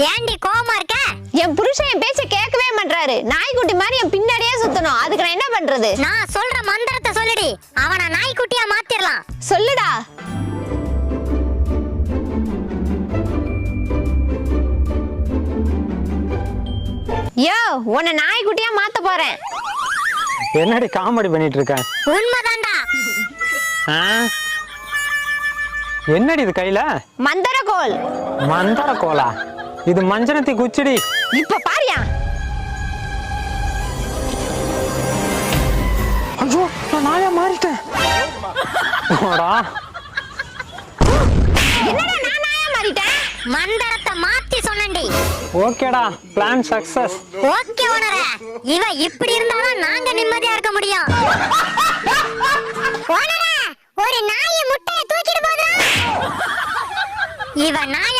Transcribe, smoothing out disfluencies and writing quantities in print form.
ஏண்டி கோவமா இருக்க? என் புருஷன் என் பேச்ச கேட்கவே மாட்டாரு. நாய்க்குட்டி மாதிரி என் பின்னாடியே சுத்தணும். அதுக்கு நான் என்ன பண்றது? நான் சொல்ற மந்திரத்தை சொல்லுடி, அவனை நாய்க்குட்டியா மாத்திரலாம். சொல்லுடா. யோ, உன்னை நாய்க்குட்டியா மாத்த போறேன். என்னடி காமெடி பண்ணிட்டு இருக்க? உண்மைதான்டா. என்னடி இது கையில? மந்திரக்கோல். மந்திர கோலா? இது மஞ்சனத்தி குச்சிடி. இப்ப பாரியா? ஐயோ, நான் நாயா மாறிட்டேன். போடா. என்னடா நான் நாயா மாறிட்டேன்? மந்திரத்தை மாத்தி சொன்னேன்டி. ஓகேடா, பிளான் சக்சஸ். ஓகே ஓனர, இவ இப்படி இருந்தாதான் நாங்க நிம்மதியா இருக்க முடியும். ஓனர, ஒரு நாய் முட்டைய தூக்கிட்டு போகுது. இவ நாயா